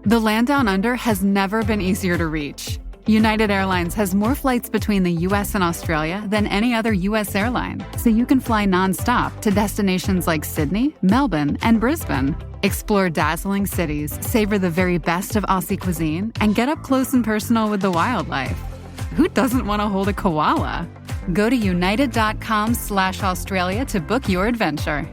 The land down under has never been easier to reach. United Airlines has more flights between the U.S. and Australia than any other U.S. airline, so you can fly nonstop to destinations like Sydney, Melbourne, and Brisbane. Explore dazzling cities, savor the very best of Aussie cuisine, and get up close and personal with the wildlife. Who doesn't want to hold a koala? Go to united.com/Australia to book your adventure.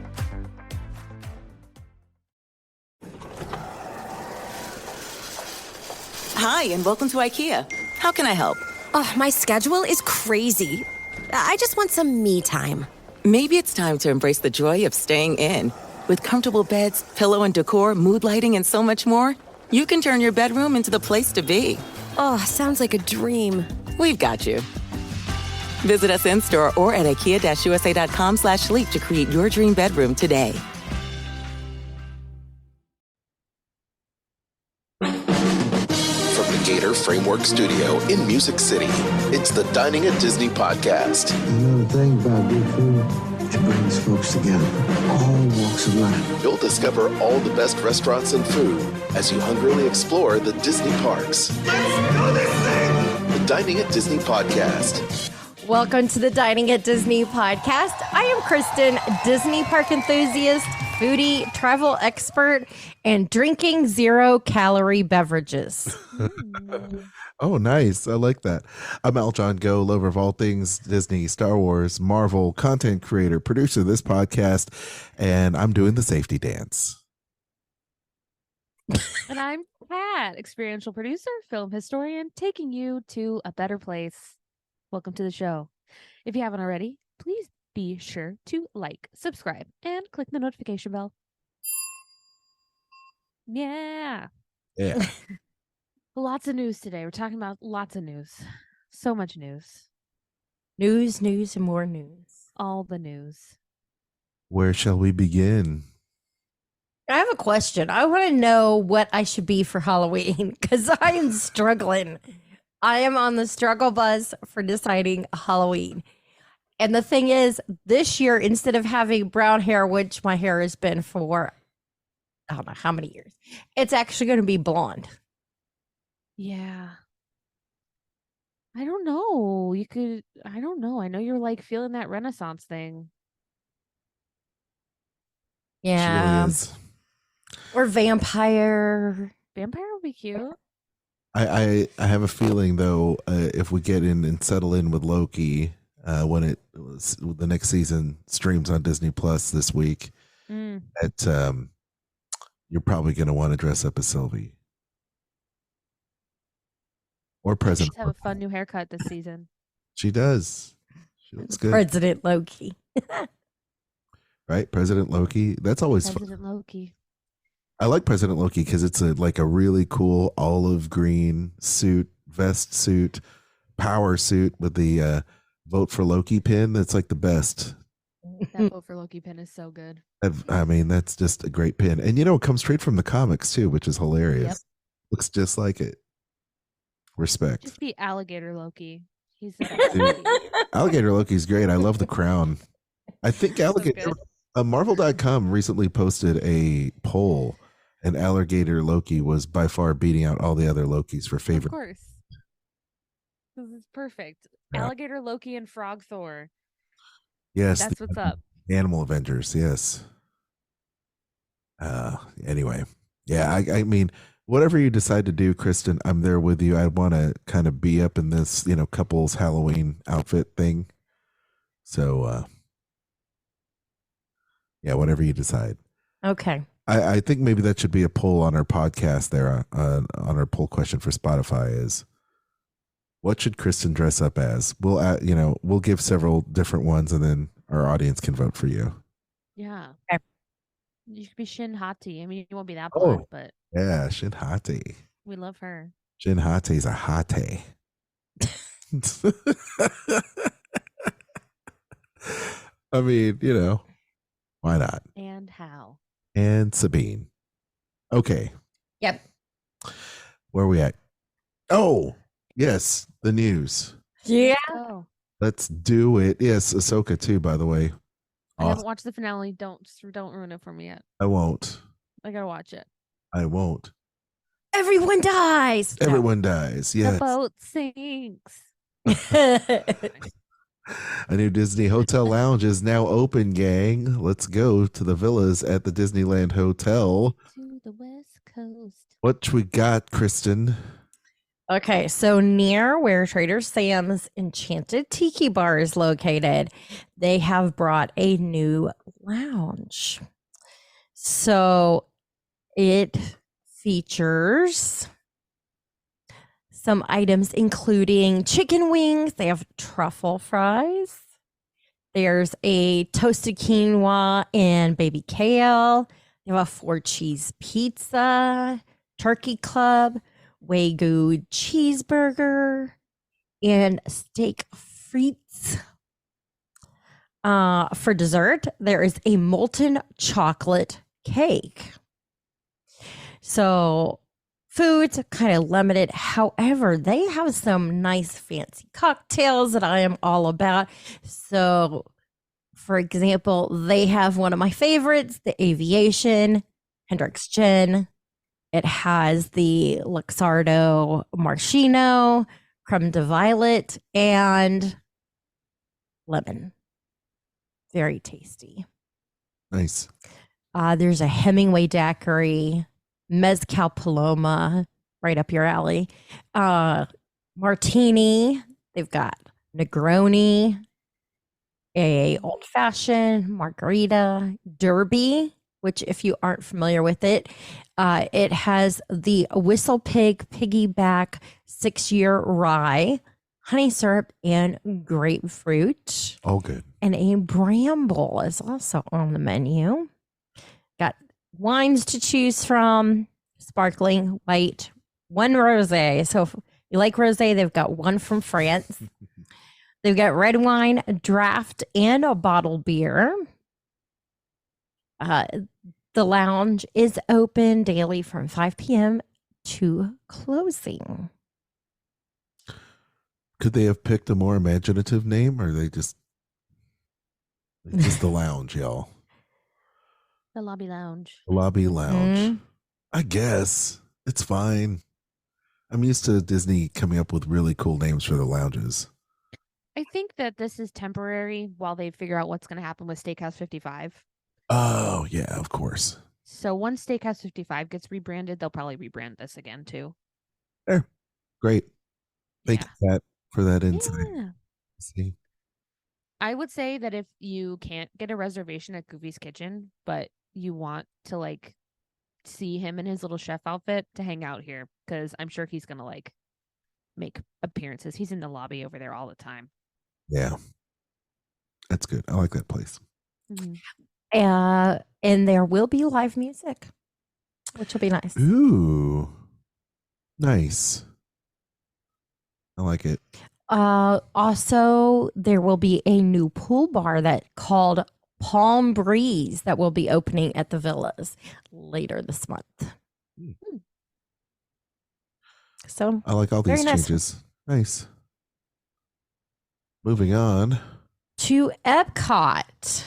Hi, and welcome to IKEA. How can I help? Oh, my schedule is crazy. I just want some me time. Maybe it's time to embrace the joy of staying in. With comfortable beds, pillow and decor, mood lighting, and so much more, you can turn your bedroom into the place to be. Oh, sounds like a dream. We've got you. Visit us in-store or at ikea-usa.com/sleep to create your dream bedroom today. Gator Framework Studio in Music City. It's the Dining at Disney podcast. You know the thing about good food, it brings folks together, all walks of life. You'll discover all the best restaurants and food as you hungrily explore the Disney parks. Let's do this thing! The Dining at Disney podcast. Welcome to the Dining at Disney podcast. I am Kristen, Disney park enthusiast, foodie, travel expert, and drinking 0-calorie beverages. Oh, nice. I like that. I'm Al John Go, lover of all things Disney, Star Wars, Marvel, content creator, producer of this podcast, and I'm doing the safety dance. And I'm Pat, experiential producer, film historian, taking you to a better place. Welcome to the show. If you haven't already, please be sure to like, subscribe, and click the notification bell. Yeah. Lots of news today. We're talking about lots of news. So much news. News, and more news. All the news. Where shall we begin? I have a question. I want to know what I should be for Halloween because I am struggling. I am on the struggle bus for deciding Halloween. And the thing is, this year, instead of having brown hair, which my hair has been for, I don't know how many years, it's actually going to be blonde. Yeah. I don't know. I don't know. I know you're like feeling that Renaissance thing. Yeah. She really is. Or vampire. Vampire would be cute. I have a feeling though, if we get in and settle in with Loki, when the next season streams on Disney Plus this week, that you're probably going to want to dress up as Sylvie or President. Have a fun new haircut this season. She does. She looks good. President Loki. Right, President Loki. That's always President fun. Loki. I like President Loki because it's like a really cool olive green vest suit, power suit with the vote for Loki pin. That's like the best. That vote for Loki pin is so good. I mean, that's just a great pin. And it comes straight from the comics too, which is hilarious. Yep. Looks just like it. Respect. Just be Alligator Loki. He's Dude, Alligator Loki's great. I love the crown. I think Alligator Marvel.com recently posted a poll, and Alligator Loki was by far beating out all the other Lokis for favorite. Of course. This is perfect. Yeah. Alligator Loki and Frog Thor. Yes. That's what's up. Animal Avengers, yes. Anyway. Yeah, I mean, whatever you decide to do, Kristen, I'm there with you. I want to kind of be up in this, couple's Halloween outfit thing. So, yeah, whatever you decide. Okay. I think maybe that should be a poll on our podcast there, on our poll question for Spotify is, what should Kristen dress up as? We'll give several different ones, and then our audience can vote for you. Yeah. Okay. You should be Shin Hati. I mean, you won't be that blonde, but Yeah, Shin Hati. we love her. Shin Hati's a hottie. I mean, why not? And how? And Sabine. Okay. Yep. Where are we at? Oh, yes, the news. Yeah. Oh, Let's do it. Yes, Ahsoka too, by the way. I haven't Awesome. watched the finale. Don't ruin it for me yet. I won't. I gotta watch it. I won't. Everyone everyone dies. No. Everyone dies. The Yes. boat sinks. A new Disney hotel lounge is now open, gang. Let's go to the villas at the Disneyland Hotel. To the West Coast. What we got, Kristen? Okay, so near where Trader Sam's Enchanted Tiki Bar is located, they have brought a new lounge. So it features some items including chicken wings. They have truffle fries. There's a toasted quinoa and baby kale. They have a 4-cheese pizza, turkey club, Wagyu cheeseburger, and steak frites. For dessert, there is a molten chocolate cake. So food's kind of limited. However, they have some nice fancy cocktails that I am all about. So, for example, they have one of my favorites, the Aviation Hendrix Gin. It has the Luxardo Maraschino, Creme de Violet, and lemon. Very tasty. Nice. There's a Hemingway daiquiri, Mezcal Paloma, right up your alley. Martini. They've got Negroni, a old fashioned margarita, Derby, which if you aren't familiar with it, it has the Whistle Pig Piggyback 6-year rye, honey syrup, and grapefruit. All good. And a bramble is also on the menu. Got wines to choose from, sparkling, white, one rosé. So if you like rosé, they've got one from France. They've got red wine, a draft, and a bottled beer. The lounge is open daily from 5 p.m. to closing. Could they have picked a more imaginative name, or they just the lounge, y'all? The lobby lounge. Lobby lounge. I guess it's fine. I'm used to Disney coming up with really cool names for the lounges. I think that this is temporary while they figure out what's going to happen with Steakhouse 55. Oh, yeah, of course. So once Steakhouse 55 gets rebranded, they'll probably rebrand this again too. There. Great. Thank you, Pat, for that insight. Yeah. See? I would say that if you can't get a reservation at Goofy's Kitchen, but you want to like see him in his little chef outfit, to hang out here, because I'm sure he's going to like make appearances. He's in the lobby over there all the time. Yeah. That's good. I like that place. Mm-hmm. And there will be live music, which will be nice. Ooh. Nice. I like it. Also, there will be a new pool bar that called Palm Breeze that will be opening at the villas later this month. So I like all these very nice. changes. Nice. Moving on to Epcot.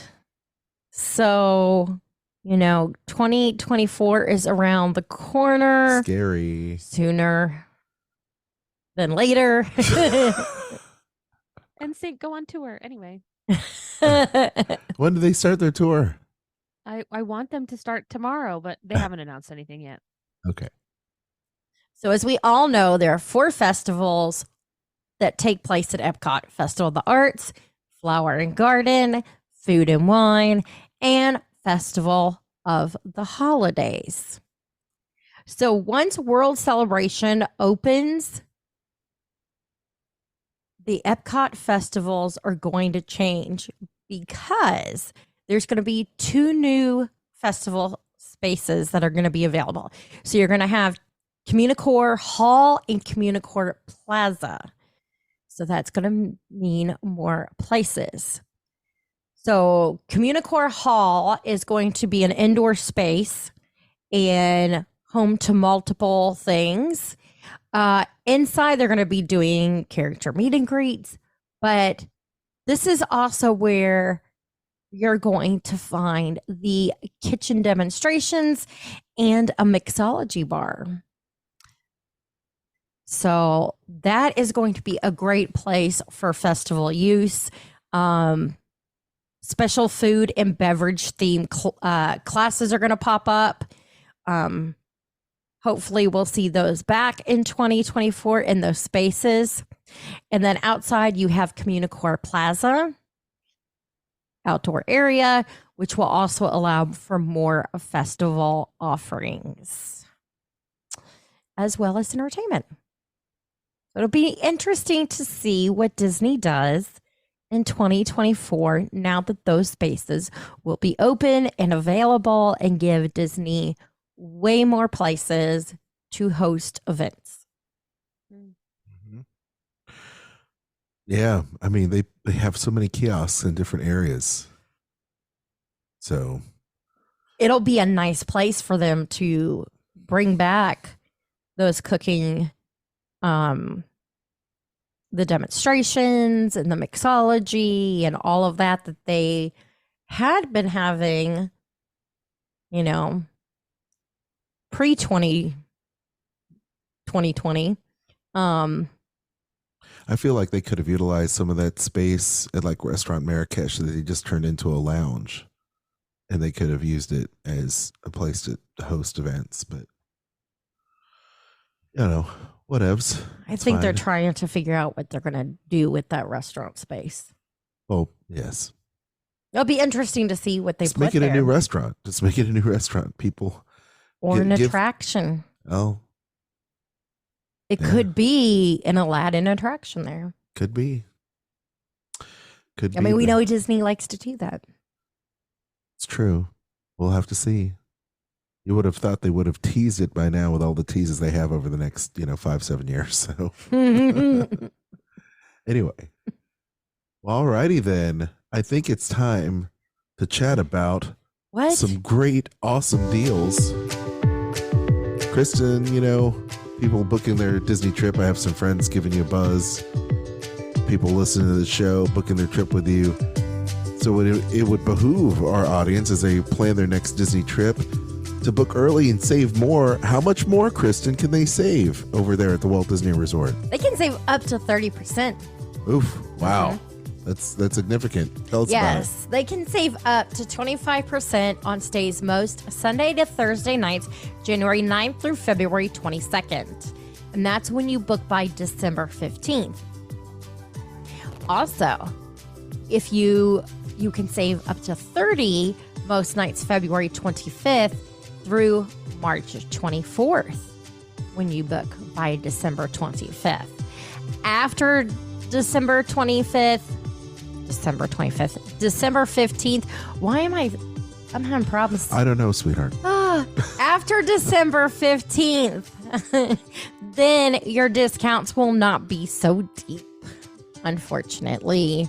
So, 2024 is around the corner. Scary. Sooner than later. And Sync go on tour anyway. When do they start their tour? I want them to start tomorrow, but they haven't announced anything yet. Okay. So as we all know, there are 4 festivals that take place at Epcot: Festival of the Arts, Flower and Garden, Food and Wine, and Festival of the Holidays. So once World Celebration opens, the Epcot festivals are going to change because there's going to be 2 new festival spaces that are going to be available. So you're going to have Communicore Hall and Communicore Plaza. So that's going to mean more places. So Communicore Hall is going to be an indoor space and home to multiple things. Inside, they're going to be doing character meet and greets, but this is also where you're going to find the kitchen demonstrations and a mixology bar. So that is going to be a great place for festival use. Special food and beverage theme classes are going to pop up. Hopefully, we'll see those back in 2024 in those spaces. And then outside, you have Communicore Plaza, outdoor area, which will also allow for more festival offerings, as well as entertainment. It'll be interesting to see what Disney does in 2024 now that those spaces will be open and available and give Disney way more places to host events. Mm-hmm. Yeah, I mean they have so many kiosks in different areas. So it'll be a nice place for them to bring back those cooking the demonstrations and the mixology and all of that they had been having, pre-2020. I feel like they could have utilized some of that space at like Restaurant Marrakesh that they just turned into a lounge, and they could have used it as a place to host events, but whatevs. I think they're trying to figure out what they're going to do with that restaurant space. Oh, yes. It'll be interesting to see what they Just put make it there. a new restaurant. Just make it a new restaurant. People. Or an attraction. Oh. It could be an Aladdin attraction there. Could be. I mean, we know Disney likes to do that. It's true. We'll have to see. You would have thought they would have teased it by now with all the teases they have over the next, 5-7 years. So anyway. Well, alrighty then. I think it's time to chat about some great, awesome deals. Kristen, people booking their Disney trip. I have some friends giving you a buzz. People listening to the show, booking their trip with you. So it would behoove our audience as they plan their next Disney trip to book early and save more. How much more, Kristen, can they save over there at the Walt Disney Resort? They can save up to 30%. Oof. Wow. Mm-hmm. That's significant. Tell us about it. Yes, they can save up to 25% on stays most Sunday to Thursday nights, January 9th through February 22nd. And that's when you book by December 15th. Also, if you can save up to 30 most nights February 25th through March 24th when you book by December 25th. After December 15th, why am I'm having problems. I don't know, sweetheart. After December 15th, then your discounts will not be so deep, unfortunately.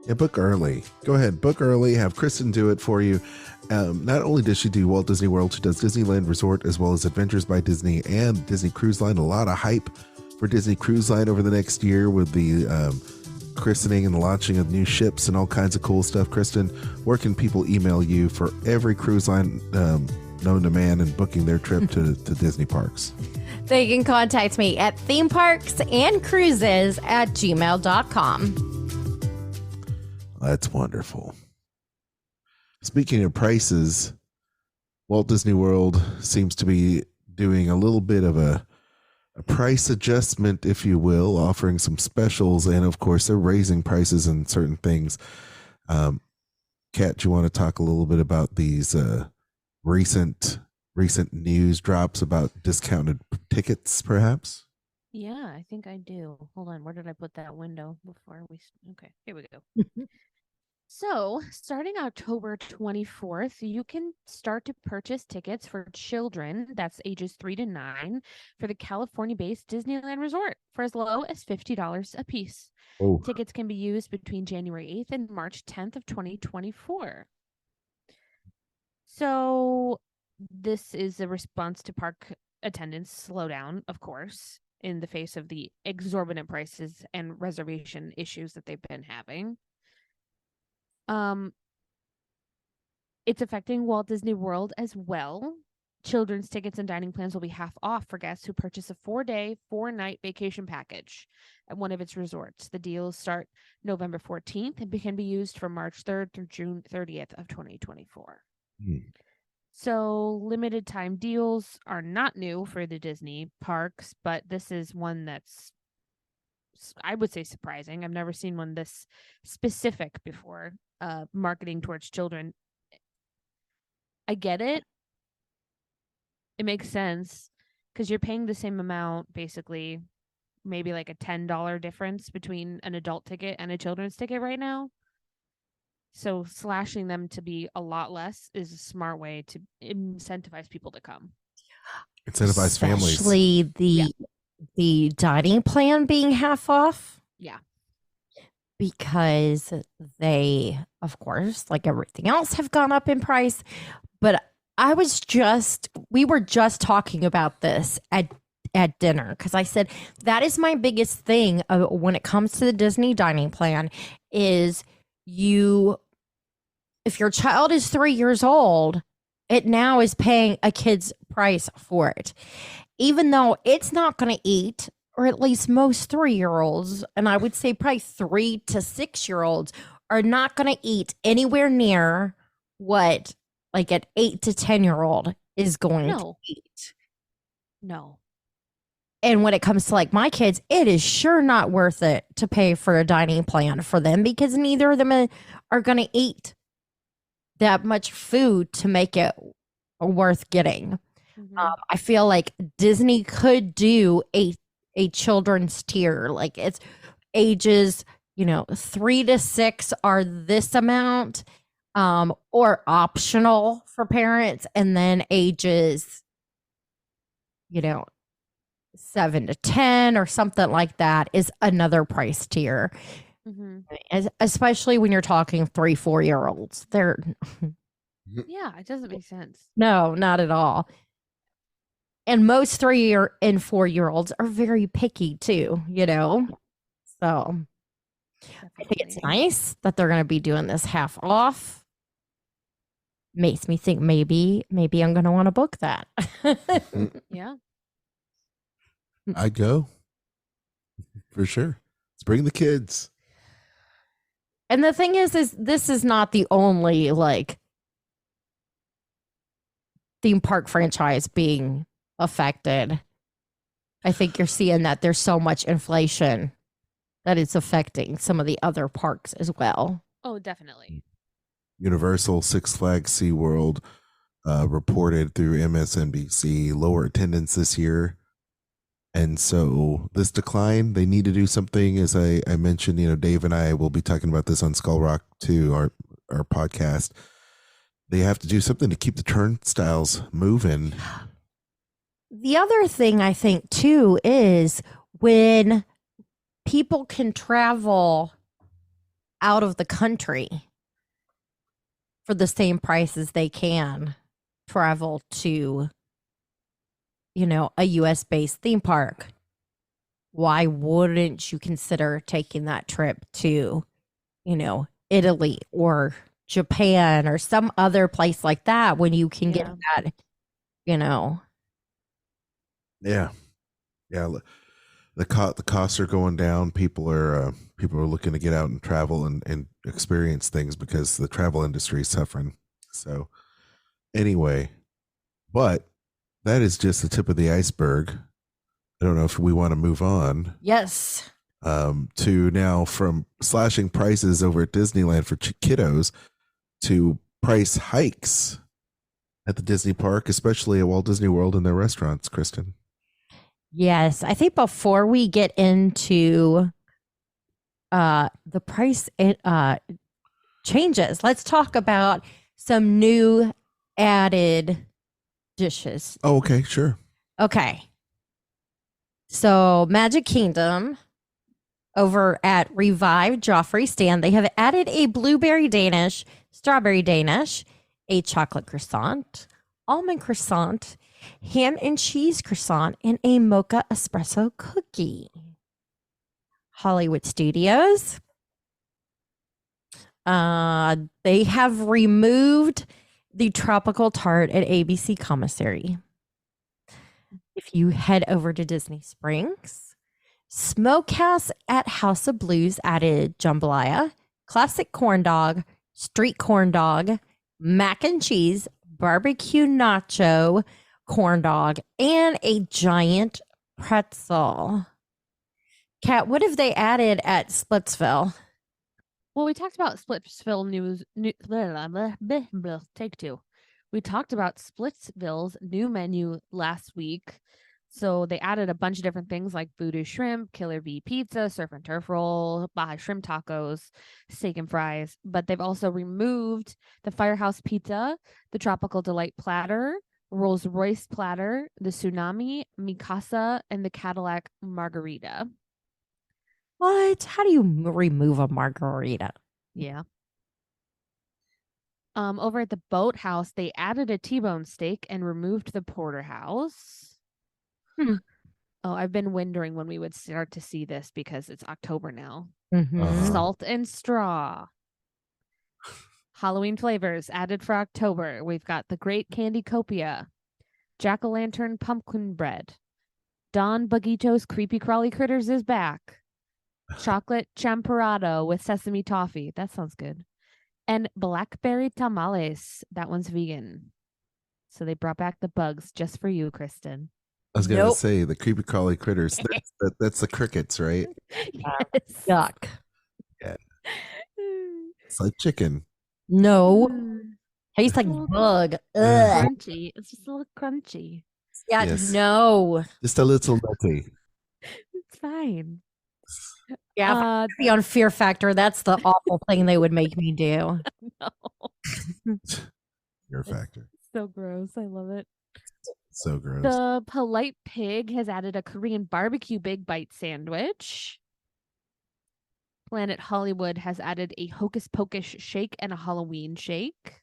Yeah, book early. Go ahead, book early. Have Kristen do it for you. Not only does she do Walt Disney World, she does Disneyland Resort as well as Adventures by Disney and Disney Cruise Line. A lot of hype for Disney Cruise Line over the next year with the christening and launching of new ships and all kinds of cool stuff. Kristen, where can people email you for every cruise line known to man and booking their trip to Disney parks? They can contact me at themeparksandcruises@gmail.com. That's wonderful. Speaking of prices, Walt Disney World seems to be doing a little bit of a price adjustment, if you will, offering some specials. And of course, they're raising prices on certain things. Kat, do you want to talk a little bit about these recent news drops about discounted tickets, perhaps? Yeah, I think I do. Hold on. Where did I put that window before we... Okay, here we go. So, starting October 24th, you can start to purchase tickets for children, that's ages 3 to 9, for the California-based Disneyland Resort for as low as $50 a piece. Oh. Tickets can be used between January 8th and March 10th of 2024. So, this is a response to park attendance slowdown, of course, in the face of the exorbitant prices and reservation issues that they've been having. It's affecting Walt Disney World as well. children's tickets and dining plans will be half off for guests who purchase a 4-day, 4-night vacation package at one of its resorts. The deals start November 14th and can be used from March 3rd through June 30th of 2024. So limited time deals are not new for the Disney parks, but this is one that's, I would say, surprising. I've never seen one this specific before, marketing towards children. I get it. It makes sense because you're paying the same amount, basically, maybe like a $10 difference between an adult ticket and a children's ticket right now. So slashing them to be a lot less is a smart way to incentivize people to come. Incentivize families. Especially the dining plan being half off. Yeah. Because they, of course, like everything else, have gone up in price. But we were just talking about this at dinner, because I said that is my biggest thing when it comes to the Disney dining plan is if your child is 3 years old, it now is paying a kid's price for it, even though it's not going to eat, or at least most 3-year-olds, and I would say probably 3 to 6-year-olds are not going to eat anywhere near what like an 8 to 10-year-old is going to eat. No. And when it comes to like my kids, it is sure not worth it to pay for a dining plan for them, because neither of them are going to eat that much food to make it worth getting. I feel like Disney could do a children's tier, like it's ages 3 to 6 are this amount, or optional for parents, and then ages 7 to 10 or something like that is another price tier. Especially when you're talking 3-4-year-olds. They're yeah, it doesn't make sense. No, not at all. And most 3 and 4-year-olds are very picky too, So I think it's nice that they're going to be doing this half off. Makes me think maybe I'm going to want to book that. Yeah. I'd go for sure. Let's bring the kids. And the thing is this is not the only like theme park franchise being affected. I think you're seeing that there's so much inflation that it's affecting some of the other parks as well. Oh, definitely. Universal, Six Flags, SeaWorld reported through MSNBC lower attendance this year. And so this decline, they need to do something. As I mentioned, Dave and I will be talking about this on Skull Rock too, our podcast. They have to do something to keep the turnstiles moving. The other thing I think too is when people can travel out of the country for the same price as they can travel to a US based theme park, why wouldn't you consider taking that trip to, Italy or Japan or some other place like that when you can get that, Yeah. The costs are going down. People are looking to get out and travel and experience things because the travel industry is suffering. So anyway, but that is just the tip of the iceberg. I don't know if we want to move on. Yes. To now from slashing prices over at Disneyland for kiddos to price hikes at the Disney park, especially at Walt Disney World and their restaurants, Kristen. Yes. I think before we get into the price changes, let's talk about some new added dishes. Oh, okay, sure. Okay. So Magic Kingdom over at Revive Joffrey Stand, they have added a blueberry Danish, strawberry Danish, a chocolate croissant, almond croissant, ham and cheese croissant, and a mocha espresso cookie. Hollywood Studios. They have removed the tropical tart at ABC Commissary. If you head over to Disney Springs, Smokehouse at House of Blues added jambalaya, classic corn dog, street corn dog, mac and cheese, barbecue nacho, corn dog, and a giant pretzel. Kat, what have they added at Splitsville? Well, we talked about Splitsville take two. We talked about Splitsville's new menu last week. So they added a bunch of different things like voodoo shrimp, killer bee pizza, surf and turf roll, Baja shrimp tacos, steak and fries. But they've also removed the Firehouse pizza, the tropical delight platter, Rolls Royce platter, the tsunami, Mikasa, and the Cadillac margarita. What? How do you remove a margarita? Yeah. Over at the Boathouse, they added a T-bone steak and removed the porterhouse. Oh, I've been wondering when we would start to see this because it's October now. Salt and straw. Halloween flavors added for October. We've got the Great Candy Copia, Jack-o'-lantern pumpkin bread, Don Bagito's Creepy Crawly Critters is back, chocolate champorado with sesame toffee. That sounds good. And blackberry tamales. That one's vegan. So they brought back the bugs just for you, Kristen. I was going to say the creepy crawly critters. That's the crickets, right? Yes. Yuck. Yeah. It's like chicken. No. Tastes like bug. Ugh. Crunchy. It's just a little crunchy. Yeah, Yes. no. Just a little nutty. It's fine. Yeah, if I could be on Fear Factor, that's the awful thing they would make me do. No. Fear Factor. So gross. I love it. So gross. The Polite Pig has added a Korean barbecue big bite sandwich. Planet Hollywood has added a Hocus Pocus shake and a Halloween shake.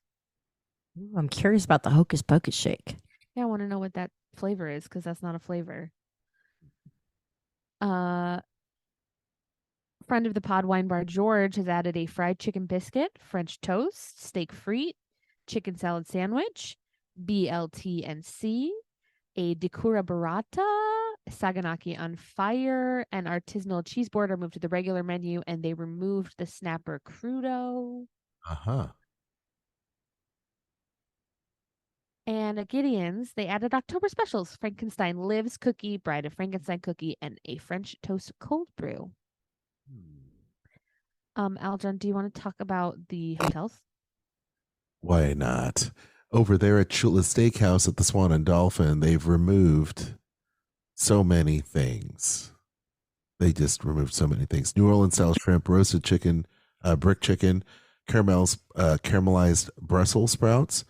Ooh, I'm curious about the Hocus Pocus shake. Yeah, I want to know what that flavor is because that's not a flavor. Friend of the pod, Wine Bar George, has added a fried chicken biscuit, French toast, steak frite, chicken salad sandwich, BLT&C, a Dekura Burrata, Saganaki on fire, and artisanal cheese board are moved to the regular menu, and they removed the snapper crudo. And at Gideon's, they added October specials, Frankenstein Lives cookie, Bride of Frankenstein cookie, and a French toast cold brew. Aljon, do you want to talk about the hotels? Why not? Over there at Chula's Steakhouse at the Swan and Dolphin, they've removed so many things. They just removed so many things. New Orleans style shrimp, roasted chicken, brick chicken, caramelized Brussels sprouts.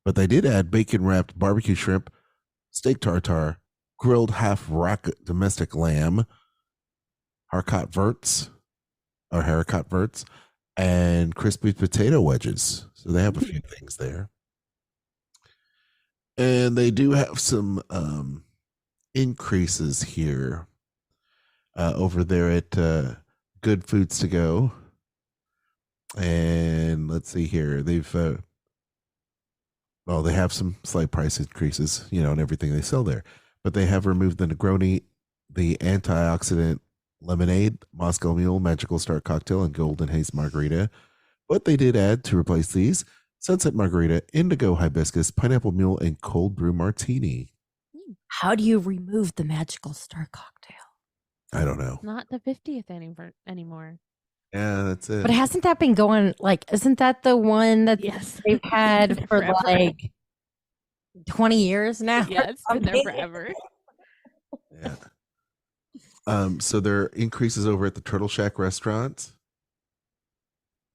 But they did add bacon wrapped barbecue shrimp, steak tartare, grilled half rack domestic lamb, haricot verts, and crispy potato wedges. So they have a few things there. And they do have some increases here over there at Good Foods to Go. And let's see here. They have some slight price increases, on everything they sell there. But they have removed the Negroni, the antioxidant lemonade, Moscow Mule, Magical Start cocktail, and Golden Haze margarita. But they did add, to replace these, Sunset Margarita, Indigo Hibiscus, Pineapple Mule, and Cold Brew Martini. How do you remove the Magical Star cocktail? I don't know. Not the 50th anymore. Yeah, that's it. But hasn't that been going, isn't that the one that they've had for Forever. 20 years now? Yeah, it's been there forever. Yeah. So there are increases over at the Turtle Shack restaurant.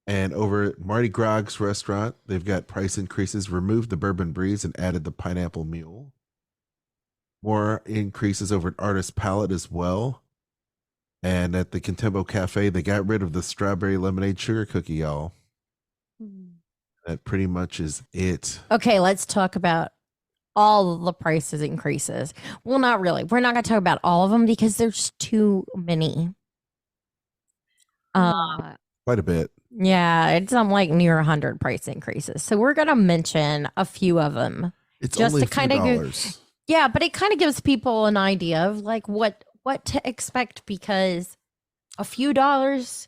And over at Mardi Gras restaurant, they've got price increases, removed the Bourbon Breeze and added the Pineapple Mule. More increases over at Artist Palette as well. And at the Contempo Cafe, they got rid of the strawberry lemonade sugar cookie, y'all. That pretty much is it. Okay, let's talk about all the prices increases. Well, not really. We're not going to talk about all of them because there's too many. Quite a bit. Yeah, it's like near 100 price increases. So we're going to mention a few of them. It's Just only to kind of $4. Yeah, but it kind of gives people an idea of like what to expect, because a few dollars,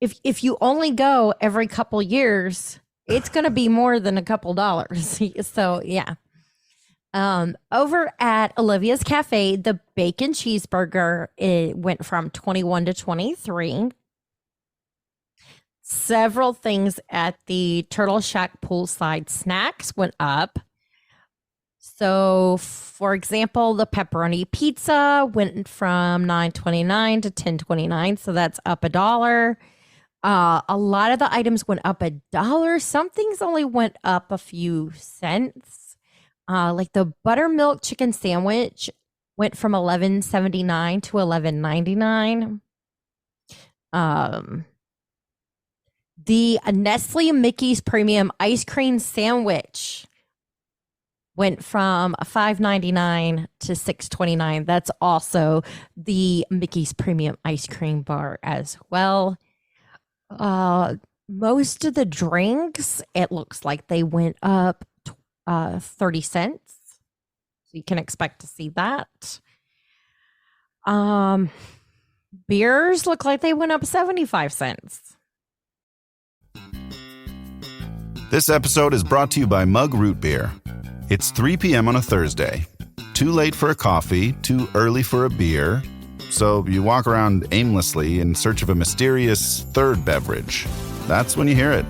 if you only go every couple years, it's going to be more than a couple dollars. So, yeah. Over at Olivia's Cafe, the bacon cheeseburger, it went from 21 to 23. Several things at the Turtle Shack poolside snacks went up. So, for example, the pepperoni pizza went from $9.29 to $10.29, so that's up $1. A lot of the items went up $1. Some things only went up a few cents. Like the buttermilk chicken sandwich went from $11.79 to $11.99. The Nestle Mickey's Premium Ice Cream Sandwich went from $5.99 to $6.29. That's also the Mickey's Premium Ice Cream Bar as well. Most of the drinks, it looks like they went up 30 cents. So you can expect to see that. Beers look like they went up 75 cents. This episode is brought to you by Mug Root Beer. It's 3 p.m. on a Thursday. Too late for a coffee, too early for a beer. So you walk around aimlessly in search of a mysterious third beverage. That's when you hear it.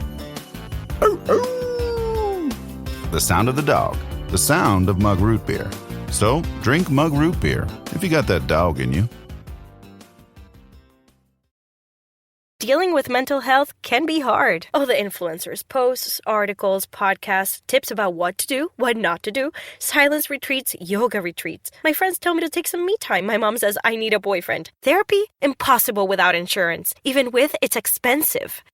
The sound of the dog. The sound of Mug Root Beer. So drink Mug Root Beer if you got that dog in you. Dealing with mental health can be hard. All the influencers' posts, articles, podcasts, tips about what to do, what not to do, silence retreats, yoga retreats. My friends tell me to take some me time. My mom says I need a boyfriend. Therapy? Impossible without insurance. Even with, it's expensive.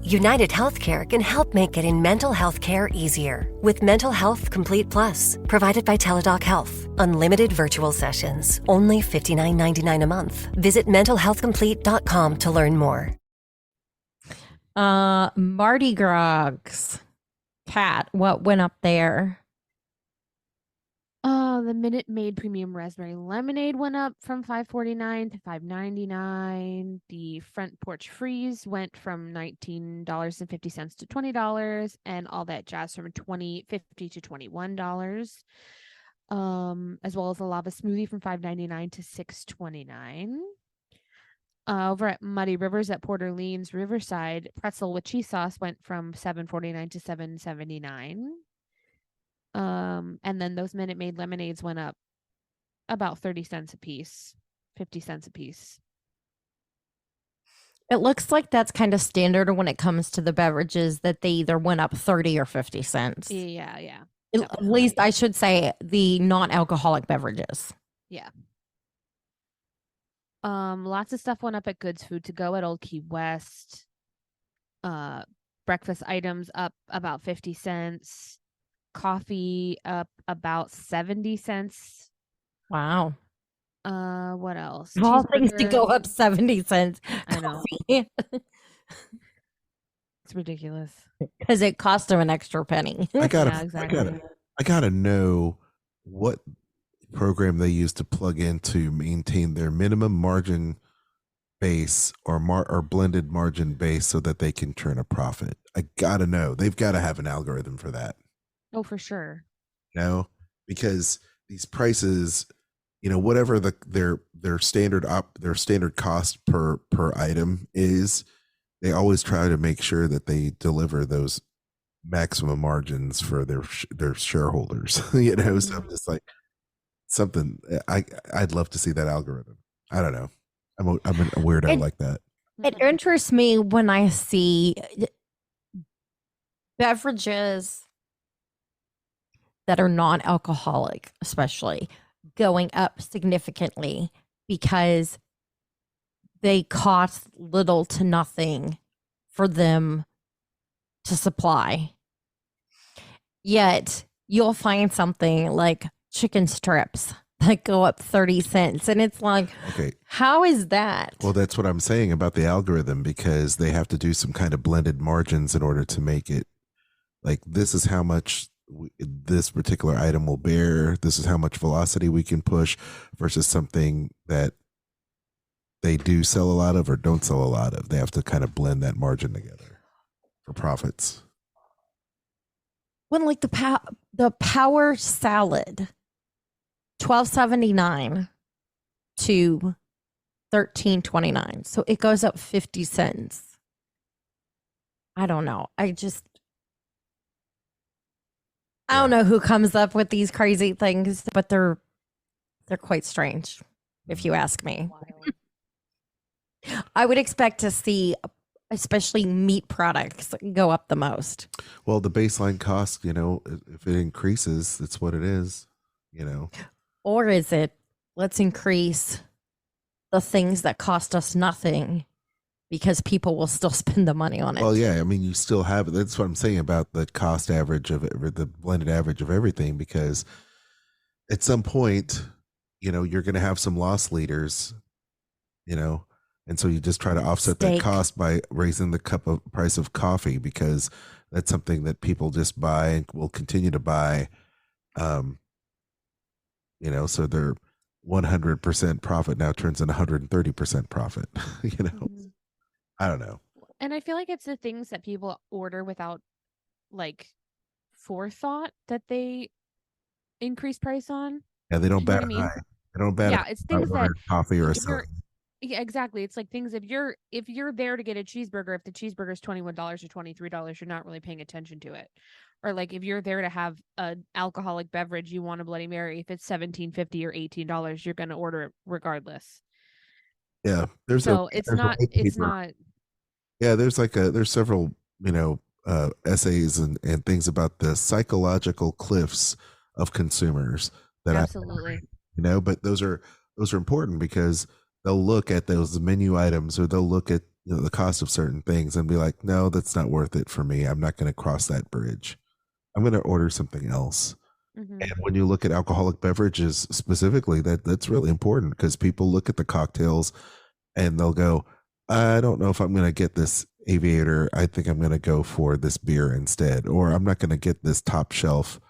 United Healthcare can help make getting mental health care easier. With Mental Health Complete Plus, provided by Teladoc Health. Unlimited virtual sessions, only $59.99 a month. Visit mentalhealthcomplete.com to learn more. Mardi Gras. Cat, what went up there? The Minute Maid Premium Raspberry Lemonade went up from $5.49 to $5.99. The Front Porch Freeze went from $19.50 to $20, and all that jazz from $20.50 to $21. As well as a lava smoothie from $5.99 to $6.29. Over at Muddy Rivers at Port Orleans Riverside, pretzel with cheese sauce went from $7.49 to $7.79. And then those Minute Maid lemonades went up about 30 cents a piece, 50 cents a piece. It looks like that's kind of standard when it comes to the beverages, that they either went up 30 or 50 cents. Yeah. At least I should say the non-alcoholic beverages. Yeah. Lots of stuff went up at Goods Food to Go at Old Key West. Breakfast items up about 50 cents. Coffee up about 70 cents. Wow. What else? All things to go up 70 cents. I know. It's ridiculous. Because it cost them an extra penny. I gotta know what program they use to plug in to maintain their minimum margin base or blended margin base so that they can turn a profit. I gotta know. They've got to have an algorithm for that. Oh, for sure. Because these prices, whatever their standard cost per item is, they always try to make sure that they deliver those maximum margins for their shareholders. So I'm just like, something I'd love to see that algorithm. I don't know. I'm a weirdo like that. It interests me when I see beverages that are non-alcoholic, especially, going up significantly because they cost little to nothing for them to supply. Yet you'll find something like chicken strips that go up 30 cents. And it's like, Okay. how is that? Well, that's what I'm saying about the algorithm, because they have to do some kind of blended margins in order to make it like, this is how much this particular item will bear. This is how much velocity we can push versus something that they do sell a lot of or don't sell a lot of. They have to kind of blend that margin together for profits. When like the power salad, $12.79 to $13.29, so it goes up 50 cents. I don't know. I don't know who comes up with these crazy things, but they're quite strange, if you ask me. I would expect to see, especially meat products, go up the most. Well, the baseline cost, if it increases, it's what it is, Or is it, let's increase the things that cost us nothing because people will still spend the money on it. Well, yeah, I mean, you still have it. That's what I'm saying about the cost average of it, or the blended average of everything, because at some point, you're going to have some loss leaders, and so you just try to offset that cost by raising the price of coffee, because that's something that people just buy and will continue to buy. So their 100% profit now turns into 130% profit. I don't know. And I feel like it's the things that people order without like forethought that they increase price on. Yeah, they don't bat high. They don't bat. It's things that coffee or a soda. Yeah, exactly. It's like things, if you're there to get a cheeseburger, if the cheeseburger is $21 or $23, you're not really paying attention to it. Or like if you're there to have an alcoholic beverage, you want a Bloody Mary, if it's $17.50 or $18, you're going to order it regardless. Yeah, it's not. Yeah, there's several essays and things about the psychological cliffs of consumers that absolutely but those are important, because they'll look at those menu items, or they'll look at the cost of certain things and be like, no, that's not worth it for me. I'm not going to cross that bridge. I'm going to order something else. Mm-hmm. And when you look at alcoholic beverages specifically, that's really important, because people look at the cocktails and they'll go, I don't know if I'm going to get this Aviator. I think I'm going to go for this beer instead, or I'm not going to get this top shelf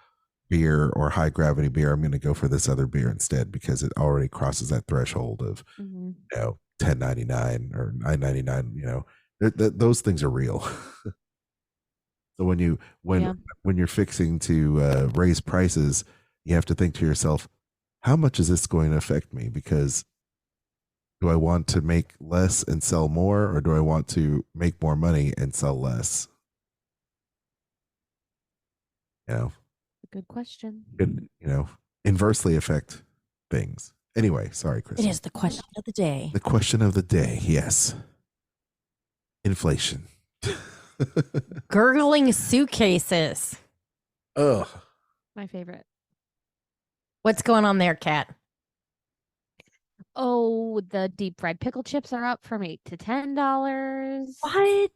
beer or high gravity beer. I'm going to go for this other beer instead, because it already crosses that threshold of $10.99 or $9.99. Those things are real. So when you're fixing to raise prices, you have to think to yourself, how much is this going to affect me? Because do I want to make less and sell more, or do I want to make more money and sell less? Good question. Could, inversely affect things. Anyway, sorry, Chris. It is the question of the day. The question of the day, yes. Inflation. Gurgling suitcases. Ugh. My favorite. What's going on there, Kat? Oh, the deep fried pickle chips are up from $8 to $10. What?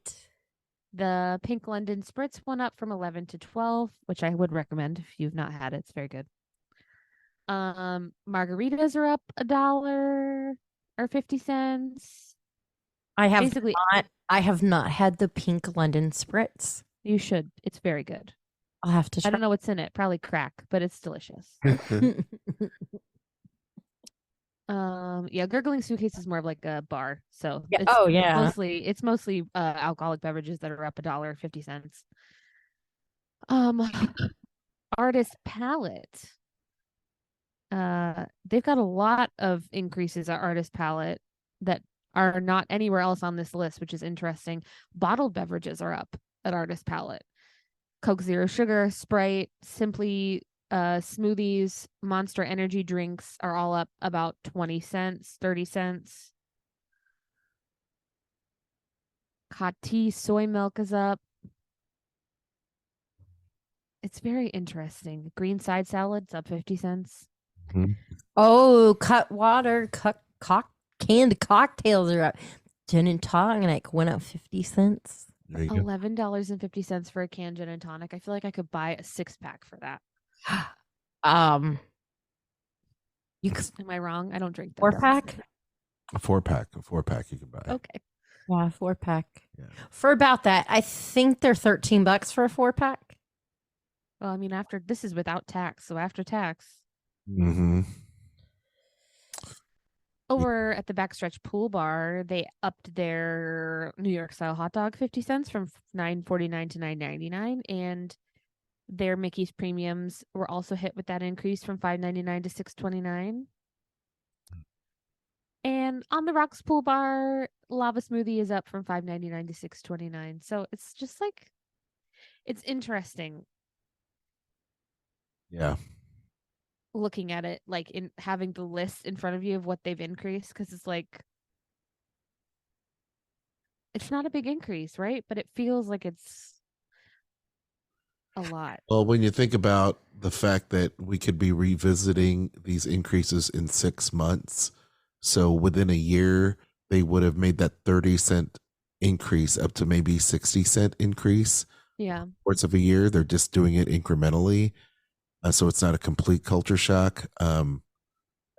The pink London spritz went up from $11 to $12, which I would recommend if you've not had it. It's very good. Margaritas are up $1 or 50 cents. I have not had the pink London spritz. You should. It's very good. I'll have to try. I don't know what's in it. Probably crack, but it's delicious. Gurgling Suitcase is more of like a bar. So it's mostly alcoholic beverages that are up $1.50. Artist Palette. They've got a lot of increases at Artist Palette that are not anywhere else on this list, which is interesting. Bottled beverages are up at Artist Palette. Coke Zero Sugar, Sprite, Simply smoothies, Monster energy drinks are all up about 20 cents, 30 cents. Hot tea, soy milk is up. It's very interesting. Green side salad's up 50 cents. Mm-hmm. Oh, cut water, canned cocktails are up. Gin and tonic went up 50 cents. $11.50 for a canned gin and tonic. I feel like I could buy a 6-pack for that. You could Am I wrong? I don't drink those. 4-pack? A 4-pack you can buy. Okay. Yeah, 4-pack. Yeah. For about that, I think they're $13 for a 4-pack. Well, I mean, after this is without tax, so after tax. Mm-hmm. Over at the Backstretch Pool Bar, they upped their New York style hot dog 50 cents from $9.49 to $9.99, and their Mickey's premiums were also hit with that increase from $5.99 to $6.29. And on the Rocks Pool Bar, Lava Smoothie is up from $5.99 to $6.29. So it's just like, it's interesting. Yeah. Looking at it, like in having the list in front of you of what they've increased, because it's like, it's not a big increase, right? But it feels like it's a lot. Well, when you think about the fact that we could be revisiting these increases in 6 months, so within a year, they would have made that 30-cent increase up to maybe 60-cent increase. Yeah. Parts of a year, they're just doing it incrementally. So it's not a complete culture shock.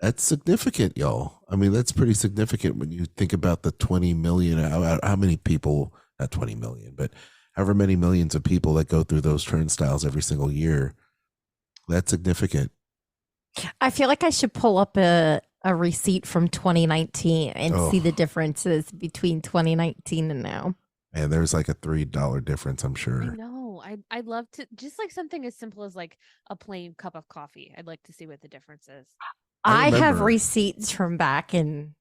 That's significant, y'all. I mean, that's pretty significant when you think about the 20 million, how many people, not 20 million, but however many millions of people that go through those turnstiles every single year. That's significant. I feel like I should pull up a receipt from 2019 and see the differences between 2019 and now. And there's like a $3 difference, I'm sure. I know. I'd love to, just like something as simple as like a plain cup of coffee. I'd like to see what the difference is. I have receipts from back in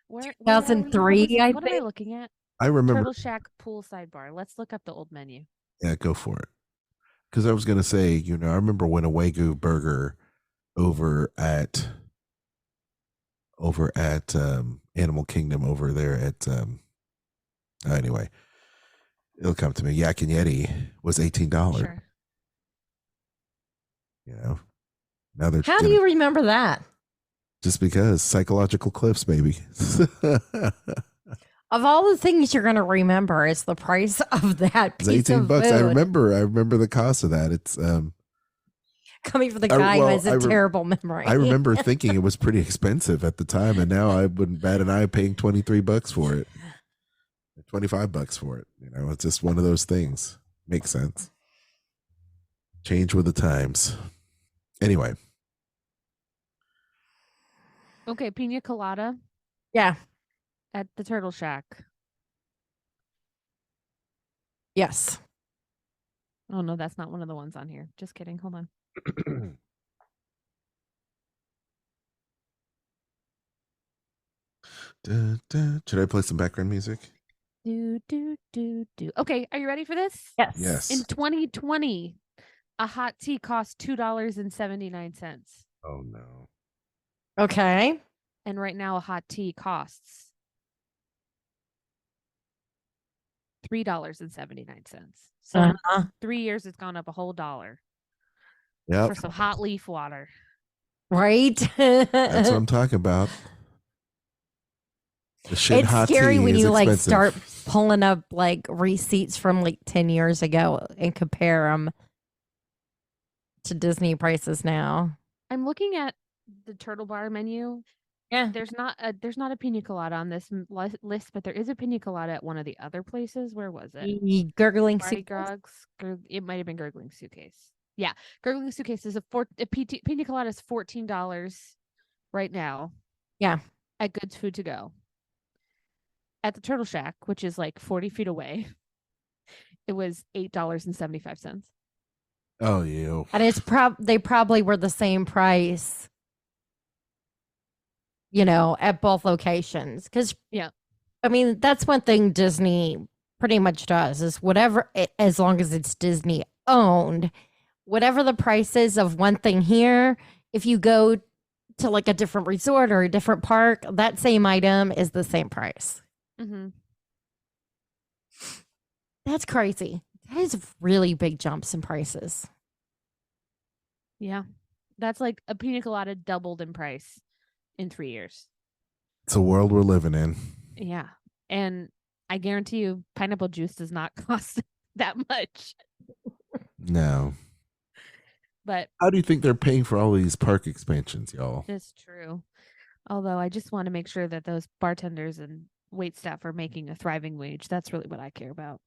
Where 2003. What am I looking at? I remember Turtle Shack poolside bar. Let's look up the old menu. Yeah, go for it. Because I was going to say, I remember when a Wagyu burger over at Animal Kingdom over there at anyway, it'll come to me. Yak and Yeti was $18. Sure. Now they're How do you remember that? Just because psychological cliffs, baby. Of all the things you're going to remember, is the price of that piece It's $18. of food. I remember the cost of that. It's coming from the guy who has a terrible memory. I remember thinking it was pretty expensive at the time, and now I wouldn't bat an eye paying $23 for it, $25 for it. It's just one of those things. Makes sense. Change with the times. Anyway. Okay, pina colada. Yeah. At the Turtle Shack. Yes. Oh no, that's not one of the ones on here. Just kidding. Hold on. Should I play some background music? Do. Okay, are you ready for this? Yes. In 2020, a hot tea cost $2.79. Oh no. Okay. And right now a hot tea costs $3.79. So in 3 years it's gone up a whole $1. Yep. For some hot leaf water. Right? That's what I'm talking about. It's scary when you start pulling up receipts from 10 years ago and compare them to Disney prices now. I'm looking at the Turtle Bar menu. Yeah. There's not a pina colada on this list, but there is a pina colada at one of the other places. Where was it? Gurgling Suitcase. It might have been Gurgling Suitcase. Yeah, Gurgling Suitcase is a pina colada is $14 right now. Yeah, at Goods Food to Go. At the Turtle Shack, which is 40 feet away, it was $8.75. Oh, you. And it's they probably were the same price, at both locations. Because I mean, that's one thing Disney pretty much does is whatever, as long as it's Disney owned, whatever the price is of one thing here, if you go to a different resort or a different park, that same item is the same price. Mm-hmm. That's crazy. That is really big jumps in prices. Yeah. That's like a pina colada doubled in price in 3 years. It's a world we're living in. Yeah. And I guarantee you pineapple juice does not cost that much. No. But how do you think they're paying for all these park expansions, y'all? it's true. Although I just want to make sure that those bartenders and wait staff are making a thriving wage. That's really what I care about.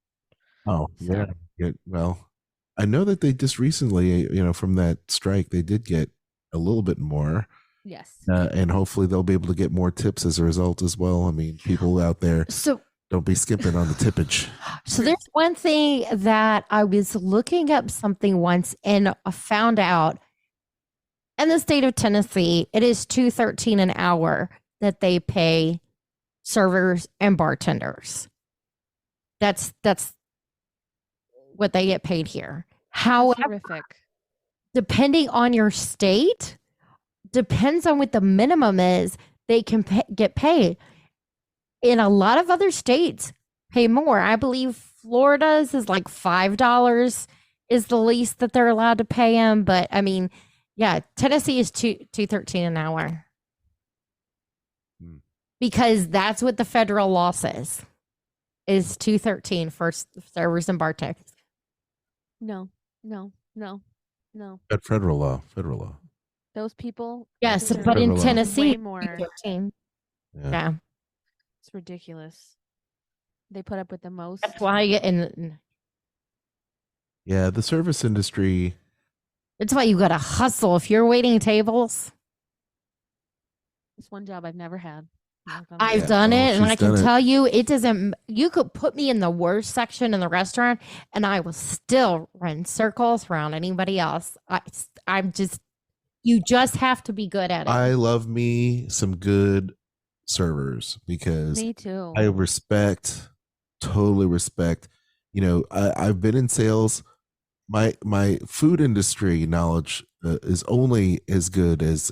Oh, So, yeah. Well, I know that they just recently, from that strike, they did get a little bit more. yes. And hopefully they'll be able to get more tips as a result as well. I mean, people out there, So don't be skimping on the tippage. So there's one thing that I was looking up something once and I found out in the state of Tennessee, it is $2.13 an hour that they pay servers and bartenders. That's what they get paid here. However, Terrific. depending on your state, depends on what the minimum is, they can get paid. In a lot of other states, pay more. I believe Florida's is like $5 is the least that they're allowed to pay them. But I mean, yeah, Tennessee is $2.13 an hour because that's what the federal law says is $2.13 for servers and bartenders. No. At federal law. Those people. Yes, deserve but in Federal law. Tennessee, way more. $2.13. Yeah. Yeah, It's ridiculous. They put up with the most. that's why you get in. Yeah, the service industry. That's why you got to hustle if you're waiting tables. It's one job I've never had. I've done it, and she's I can done it. tell you, it doesn't. You could put me in the worst section in the restaurant, and I will still run circles around anybody else. I'm just. You just have to be good at it. I love me some good servers because Me too. I totally respect. I've been in sales. My food industry knowledge is only as good as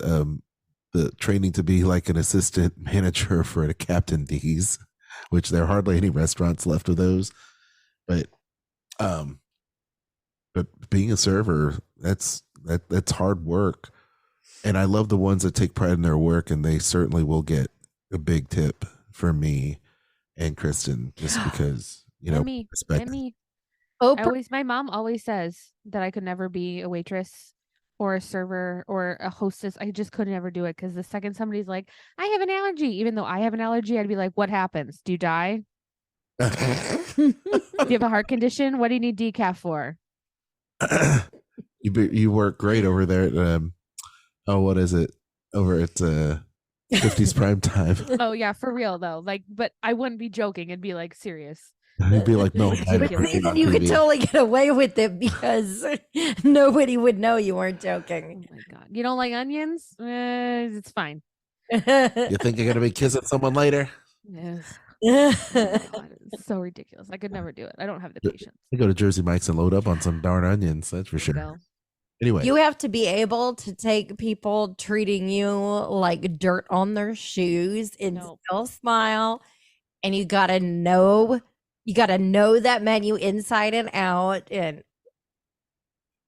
the training to be like an assistant manager for a Captain D's, which there are hardly any restaurants left of those. But being a server, that's hard work. And I love the ones that take pride in their work, and they certainly will get a big tip from me and Kristen just because, respect. My mom always says that I could never be a waitress or a server or a hostess. I just could never do it because the second somebody's like, I have an allergy, even though I have an allergy, I'd be like, what happens? Do you die? Do you have a heart condition? What do you need decaf for? You work great over there at what is it? Over at 50s prime time. Oh yeah, for real though. But I wouldn't be joking. It'd be like serious. You'd be like, no. But then you could totally get away with it because nobody would know you weren't joking. Oh my god, you don't like onions? It's fine. You think you're gonna be kissing someone later? Yes. Oh god, it's so ridiculous. I could never do it. I don't have the patience. You go to Jersey Mike's and load up on some darn onions. That's for sure. Anyway, you have to be able to take people treating you like dirt on their shoes and still smile. And you gotta know that menu inside and out. And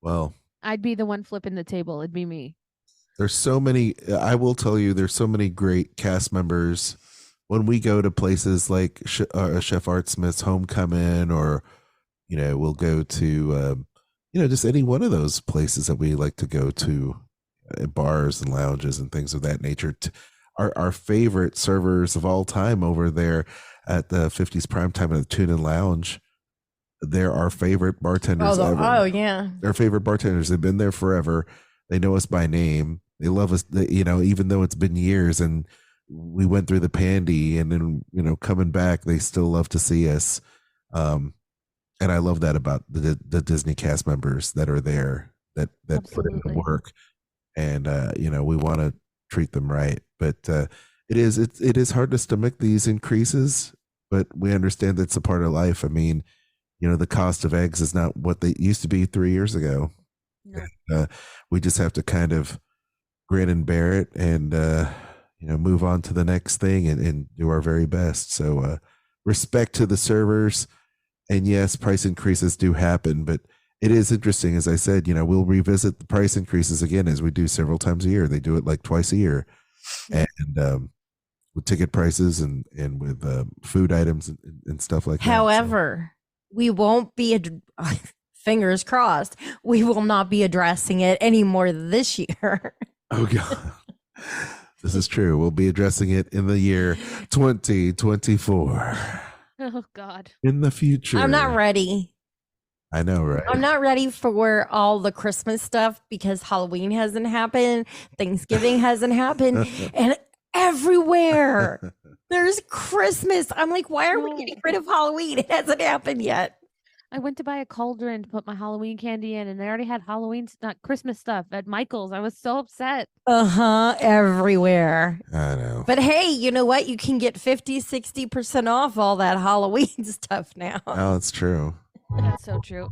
well, I'd be the one flipping the table. It'd be me. There's so many. I will tell you, there's so many great cast members. When we go to places like Chef Art Smith's Homecoming, or we'll go to just any one of those places that we like to go to, bars and lounges and things of that nature. Our favorite servers of all time over there at the 50s Primetime at the Tune In Lounge, they're our favorite bartenders ever. Oh yeah, they're favorite bartenders. They've been there forever. They know us by name. They love us. Even though it's been years and we went through the pandy, and then coming back, they still love to see us. And I love that about the Disney cast members that are there that put in the work, and we want to treat them right. But it is hard to stomach these increases, but we understand that's a part of life. I mean, the cost of eggs is not what they used to be 3 years ago. No. We just have to kind of grin and bear it, and move on to the next thing and do our very best. So respect to the servers. And yes, price increases do happen, but it is interesting. As I said, we'll revisit the price increases again, as we do several times a year. They do it like twice a year. And with ticket prices and with food items and stuff like that. However, we won't be fingers crossed, we will not be addressing it anymore this year. Oh, God. This is true. We'll be addressing it in the year 2024. Oh, God. In the future. I'm not ready. I know, right? I'm not ready for all the Christmas stuff because Halloween hasn't happened, Thanksgiving hasn't happened, and everywhere there's Christmas. I'm like, why are we getting rid of Halloween? It hasn't happened yet. I went to buy a cauldron to put my Halloween candy in, and they already had not Christmas stuff at Michael's. I was so upset. Everywhere. I know. But hey, you know what? You can get 50-60% off all that Halloween stuff now. Oh, it's true. That's so true.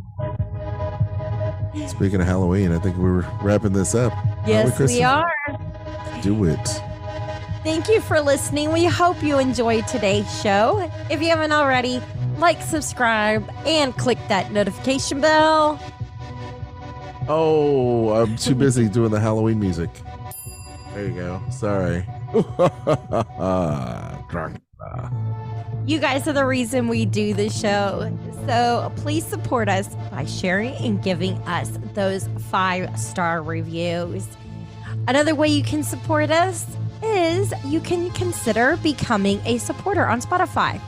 Speaking of Halloween, I think we were wrapping this up. Yes, we are. Do it. Thank you for listening. We hope you enjoyed today's show. If you haven't already, like, subscribe, and click that notification bell. Oh, I'm too busy doing the Halloween music. There you go. Sorry. You guys are the reason we do the show. So please support us by sharing and giving us those 5-star reviews. Another way you can support us is you can consider becoming a supporter on Spotify.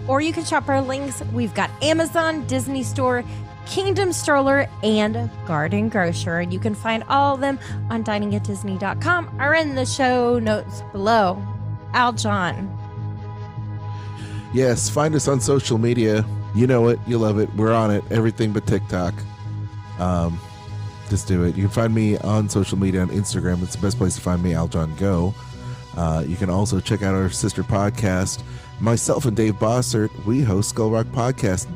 Or you can shop our links. We've got Amazon, Disney Store, Kingdom Stroller, and Garden Grocer. And you can find all of them on diningatdisney.com or in the show notes below. Aljon. Yes, find us on social media. You know it. You love it. We're on it. Everything but TikTok. Just do it. You can find me on social media on Instagram. It's the best place to find me, Aljon Go. You can also check out our sister podcast. Myself and Dave Bossert, we host Skull Rock Podcast.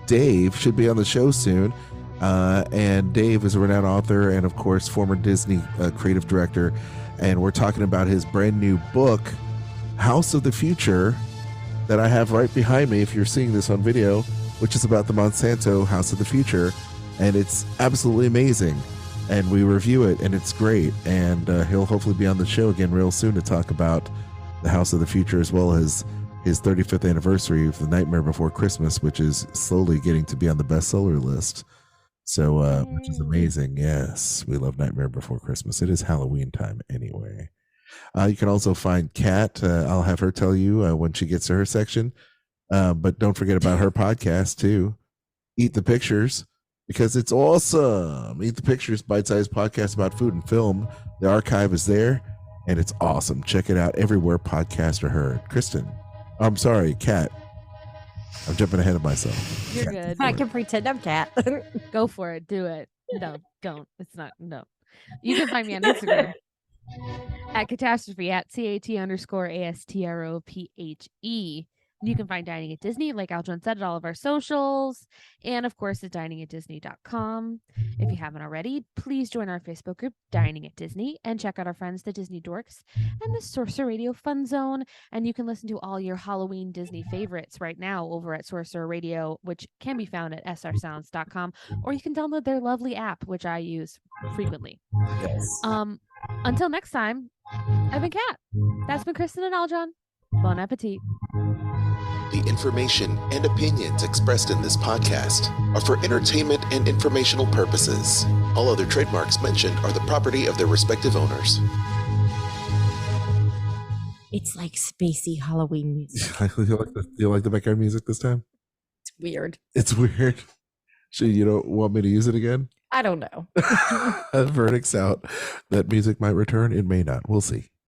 Dave should be on the show soon. And Dave is a renowned author and, of course, former Disney creative director. And we're talking about his brand new book, House of the Future, that I have right behind me if you're seeing this on video, which is about the Monsanto House of the Future. And it's absolutely amazing. And we review it, and it's great. And he'll hopefully be on the show again real soon to talk about the House of the Future, as well as his 35th anniversary of The Nightmare Before Christmas, which is slowly getting to be on the bestseller list. So, which is amazing. Yes, we love Nightmare Before Christmas. It is Halloween time anyway. You can also find Kat. I'll have her tell you when she gets to her section. But don't forget about her podcast, too. Eat the Pictures, because it's awesome. Eat the Pictures, bite-sized podcast about food and film. The archive is there, and it's awesome. Check it out everywhere podcasts are heard. Kristen. I'm sorry, Kat. I'm jumping ahead of myself. You're good. I can pretend I'm Kat. Go for it. Do it. No, don't. It's not. No. You can find me on Instagram at catastrophe at CAT_ASTROPHE. You can find Dining at Disney, like Aljon said, at all of our socials. And, of course, at diningatdisney.com. If you haven't already, please join our Facebook group, Dining at Disney, and check out our friends, the Disney Dorks, and the Sorcerer Radio Fun Zone. And you can listen to all your Halloween Disney favorites right now over at Sorcerer Radio, which can be found at srsounds.com. Or you can download their lovely app, which I use frequently. Yes. Until next time, I've been Kat. That's been Kristen and Aljon. Bon appetit. The information and opinions expressed in this podcast are for entertainment and informational purposes. All other trademarks mentioned are the property of their respective owners. It's like spacey Halloween music. you like the background music this time? It's weird. It's weird. So you don't want me to use it again? I don't know. Verdict's out. That music might return. It may not. We'll see.